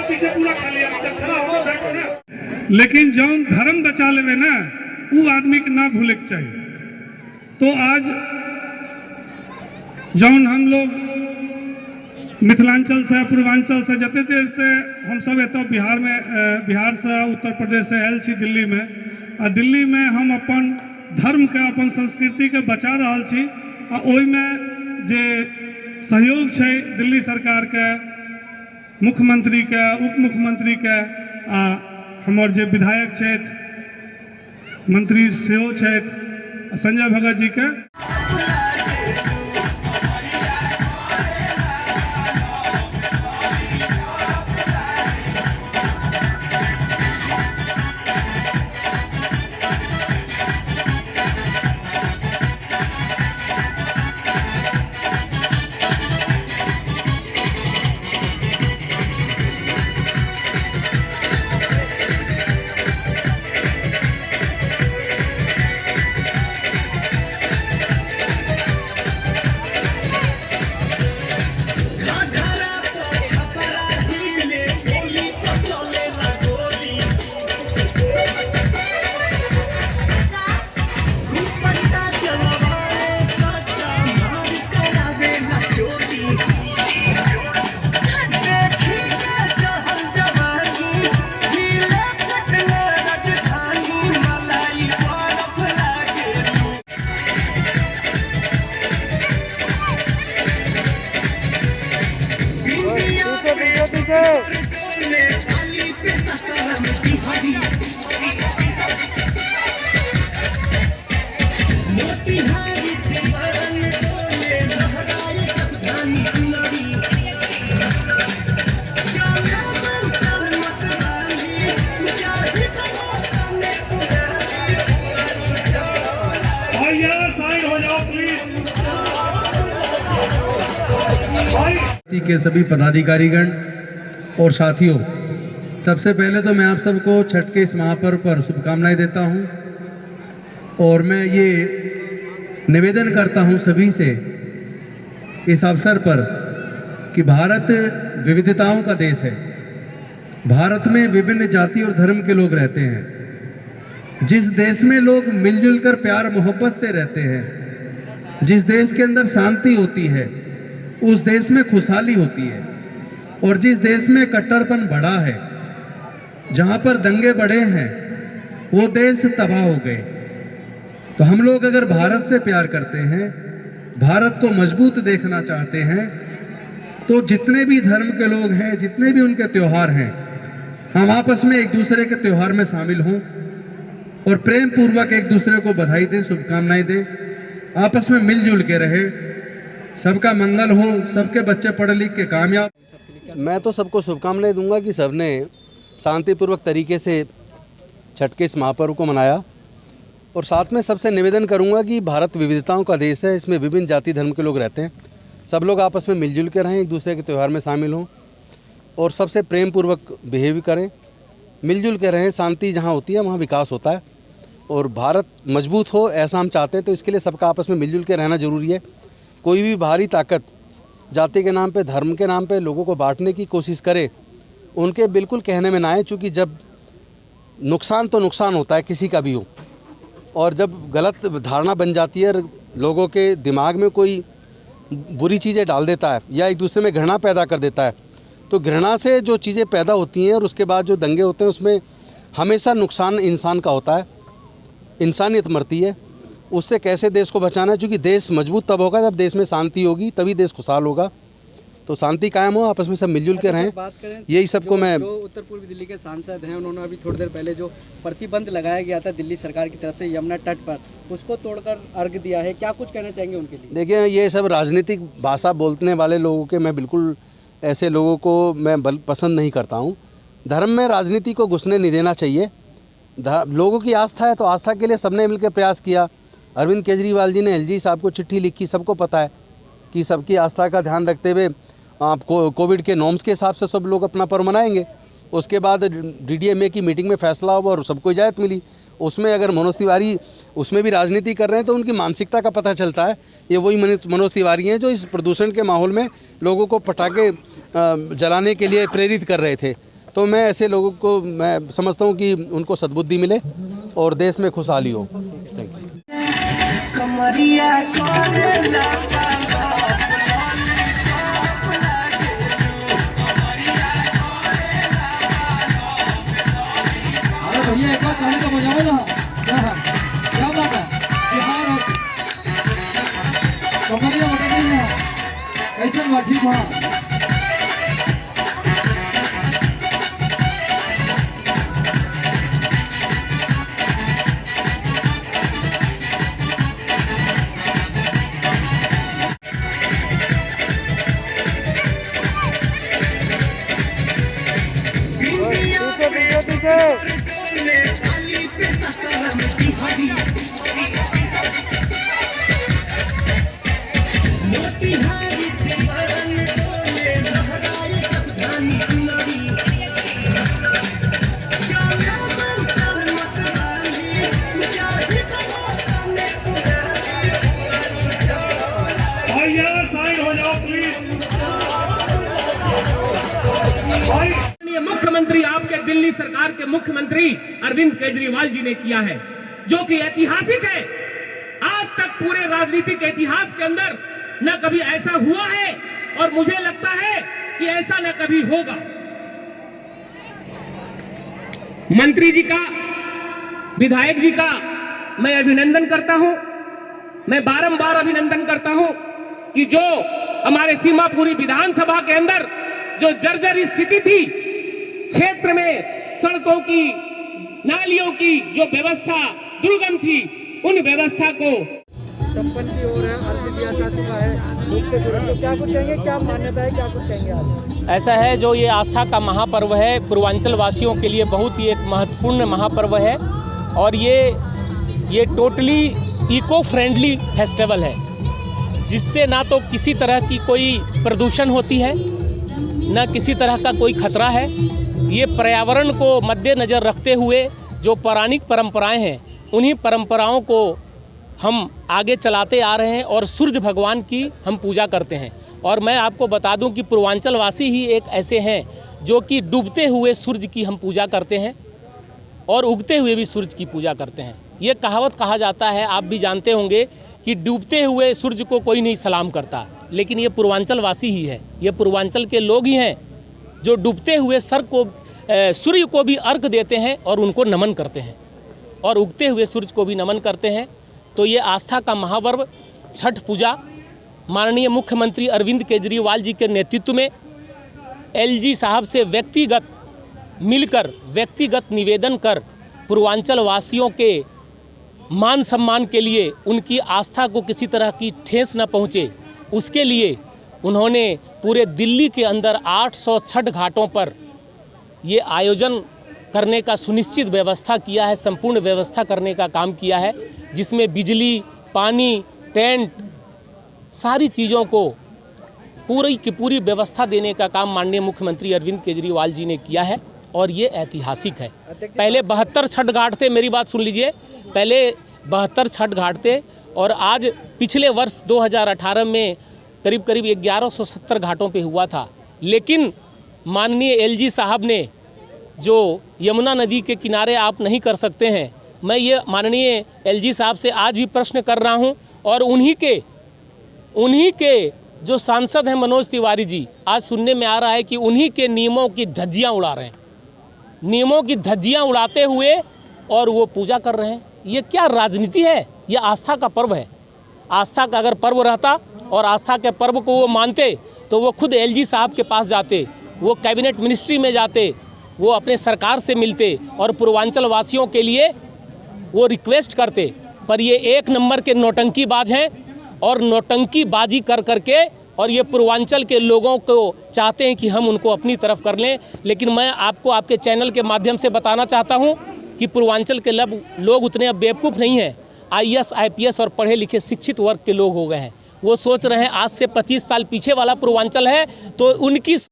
पीछे पूरा खा लिया, जब खड़ा होकर बैठो ना। लेकिन जौन धर्म बचा लेवे ना, वो आदमी के ना भूले के चाहिए। तो आज जौन हम लोग मिथिलांचल से, पूर्वांचल से, जते देर से हम सब एतो बिहार में, बिहार से, उत्तर प्रदेश से आयल छी दिल्ली में, आ दिल्ली में हम अपन धर्म के, अपन संस्कृति के बचा रहल छी। आ ओहि में जे सहयोग छै दिल्ली सरकार के, मुख्यमंत्री के, उप मुख्यमंत्री के, आ हमर जे विधायक छथि, मंत्री सेहो छथि संजय भगत जी के। के सभी पदाधिकारीगण और साथियों, सबसे पहले तो मैं आप सबको छठ के इस महापर्व पर शुभकामनाएं देता हूं। और मैं ये निवेदन करता हूं सभी से इस अवसर पर कि भारत विविधताओं का देश है। भारत में विभिन्न जाति और धर्म के लोग रहते हैं। जिस देश में लोग मिलजुल कर प्यार मोहब्बत से रहते हैं, जिस देश के अंदर शांति होती है, उस देश में खुशहाली होती है। और जिस देश में कट्टरपन बढ़ा है, जहाँ पर दंगे बढ़े हैं, वो देश तबाह हो गए। तो हम लोग अगर भारत से प्यार करते हैं, भारत को मजबूत देखना चाहते हैं, तो जितने भी धर्म के लोग हैं, जितने भी उनके त्यौहार हैं, हम आपस में एक दूसरे के त्यौहार में शामिल हों और प्रेम पूर्वक एक दूसरे को बधाई दें, शुभकामनाएं दें, आपस में मिलजुल के रहे, सबका मंगल हो, सबके बच्चे पढ़ लिख के कामयाब। मैं तो सबको शुभकामनाएं दूंगा कि सबने शांतिपूर्वक तरीके से छठ के इस महापर्व को मनाया। और साथ में सबसे निवेदन करूंगा कि भारत विविधताओं का देश है, इसमें विभिन्न जाति धर्म के लोग रहते हैं। सब लोग आपस में मिलजुल के रहें, एक दूसरे के त्यौहार में शामिल हों और सबसे प्रेम पूर्वक बिहेव करें, मिलजुल के रहें। शांति जहाँ होती है वहाँ विकास होता है और भारत मजबूत हो, ऐसा हम चाहते हैं। तो इसके लिए सबका आपस में मिलजुल के रहना ज़रूरी है। कोई भी बाहरी ताकत जाति के नाम पे, धर्म के नाम पे लोगों को बांटने की कोशिश करे, उनके बिल्कुल कहने में ना आए। चूँकि जब नुकसान तो नुकसान होता है, किसी का भी हो, और जब गलत धारणा बन जाती है, लोगों के दिमाग में कोई बुरी चीज़ें डाल देता है या एक दूसरे में घृणा पैदा कर देता है, तो घृणा से जो चीज़ें पैदा होती हैं और उसके बाद जो दंगे होते हैं, उसमें हमेशा नुकसान इंसान का होता है, इंसानियत मरती है। उससे कैसे देश को बचाना है, क्योंकि देश मजबूत तब होगा जब देश में शांति होगी, तभी देश खुशहाल होगा। तो शांति कायम हो, आपस में सब मिलजुल के रहें, यही सबको मैं। जो उत्तर पूर्वी दिल्ली के सांसद हैं, उन्होंने अभी थोड़ी देर पहले जो प्रतिबंध लगाया गया था दिल्ली सरकार की तरफ से यमुना तट पर, उसको तोड़कर अर्घ दिया है, क्या कुछ कहना चाहेंगे उनके लिए? देखिए, ये सब राजनीतिक भाषा बोलने वाले लोगों के, मैं बिल्कुल ऐसे लोगों को मैं पसंद नहीं करता हूँ। धर्म में राजनीति को घुसने नहीं देना चाहिए। लोगों की आस्था है तो आस्था के लिए सबने मिलकर प्रयास किया। अरविंद केजरीवाल जी ने एलजी साहब को चिट्ठी लिखी, सबको पता है कि सबकी आस्था का ध्यान रखते हुए आप कोविड के नॉर्म्स के हिसाब से सब लोग अपना पर्व मनाएंगे। उसके बाद डीडीएमए की मीटिंग में फैसला हुआ और सबको इजाज़त मिली। उसमें अगर मनोज तिवारी उसमें भी राजनीति कर रहे हैं तो उनकी मानसिकता का पता चलता है। ये वही मनोज तिवारी हैं जो इस प्रदूषण के माहौल में लोगों को पटाखे जलाने के लिए प्रेरित कर रहे थे। तो मैं ऐसे लोगों को मैं समझता हूँ कि उनको सद्बुद्धि मिले और देश में खुशहाली हो। Thank you. भैया एक बार ताली तो बजाओ ना। क्या बात है, बिहार हो कमरिया बता रही है कैसे बात ठीक है। माननीय मुख्यमंत्री आपके दिल्ली सरकार के मुख्यमंत्री अरविंद केजरीवाल जी ने किया है, जो कि ऐतिहासिक है। आज तक पूरे राजनीतिक इतिहास के अंदर न कभी ऐसा हुआ है और मुझे लगता है कि ऐसा न कभी होगा। मंत्री जी का, विधायक जी का मैं अभिनंदन करता हूं। मैं बारंबार अभिनंदन करता हूं कि जो हमारे सीमापुरी विधानसभा के अंदर जो जर्जर स्थिति थी, क्षेत्र में सड़कों की, नालियों की जो व्यवस्था दुर्गम थी, उन व्यवस्था को संपन्न की ओर है, अर्थ दिया जा चुका है। लोग के जुड़े तो क्या कुछ कहेंगे, क्या मान्यता है, क्या कुछ कहेंगे आप? ऐसा है, जो ये आस्था का महापर्व है, पूर्वांचल वासियों के लिए बहुत ही एक महत्वपूर्ण महापर्व है और ये टोटली इको फ्रेंडली फेस्टिवल है, जिससे ना तो किसी तरह की कोई प्रदूषण होती है, न किसी तरह का कोई खतरा है। ये पर्यावरण को मद्देनज़र रखते हुए जो पौराणिक परंपराएं हैं, उन्हीं परंपराओं को हम आगे चलाते आ रहे हैं और सूर्य भगवान की हम पूजा करते हैं। और मैं आपको बता दूं कि पूर्वांचल वासी ही एक ऐसे हैं जो कि डूबते हुए सूर्य की हम पूजा करते हैं और उगते हुए भी सूर्य की पूजा करते हैं। ये कहावत कहा जाता है, आप भी जानते होंगे, कि डूबते हुए सूर्य को कोई नहीं सलाम करता, लेकिन ये पूर्वांचल वासी ही है, ये पूर्वांचल के लोग ही हैं जो डूबते हुए सूर्य को भी अर्घ देते हैं और उनको नमन करते हैं और उगते हुए सूर्य को भी नमन करते हैं। तो ये आस्था का महापर्व छठ पूजा माननीय मुख्यमंत्री अरविंद केजरीवाल जी के नेतृत्व में एलजी साहब से व्यक्तिगत निवेदन कर पूर्वांचल वासियों के मान सम्मान के लिए, उनकी आस्था को किसी तरह की ठेस न पहुँचे, उसके लिए उन्होंने पूरे दिल्ली के अंदर 800 छठ घाटों पर ये आयोजन करने का सुनिश्चित व्यवस्था किया है, संपूर्ण व्यवस्था करने का काम किया है, जिसमें बिजली, पानी, टेंट, सारी चीज़ों को पूरी की पूरी व्यवस्था देने का काम माननीय मुख्यमंत्री अरविंद केजरीवाल जी ने किया है और ये ऐतिहासिक है। पहले 72 छठ घाट थे, मेरी बात सुन लीजिए, पहले 72 छठ घाट थे और आज पिछले वर्ष 2018 में करीब 1170 घाटों पे हुआ था। लेकिन माननीय एलजी साहब ने, जो यमुना नदी के किनारे आप नहीं कर सकते हैं, मैं ये माननीय एलजी साहब से आज भी प्रश्न कर रहा हूं और उन्हीं के जो सांसद हैं मनोज तिवारी जी, आज सुनने में आ रहा है कि उन्हीं के नियमों की धज्जियां उड़ा रहे हैं, नियमों की धज्जियां उड़ाते हुए और वो पूजा कर रहे हैं। ये क्या राजनीति है? ये आस्था का पर्व है। आस्था का अगर पर्व रहता और आस्था के पर्व को वो मानते तो वो खुद एलजी साहब के पास जाते, वो कैबिनेट मिनिस्ट्री में जाते, वो अपने सरकार से मिलते और पूर्वांचल वासियों के लिए वो रिक्वेस्ट करते। पर ये एक नंबर के नौटंकीबाज हैं और नौटंकीबाजी कर करके और ये पूर्वांचल के लोगों को चाहते हैं कि हम उनको अपनी तरफ कर लें। लेकिन मैं आपको आपके चैनल के माध्यम से बताना चाहता हूं कि पूर्वांचल के लोग उतने अब बेवकूफ़ नहीं हैं। IAS IPS और पढ़े लिखे शिक्षित वर्ग के लोग हो गए हैं। वो सोच रहे हैं आज से 25 साल पीछे वाला पूर्वांचल है तो उनकी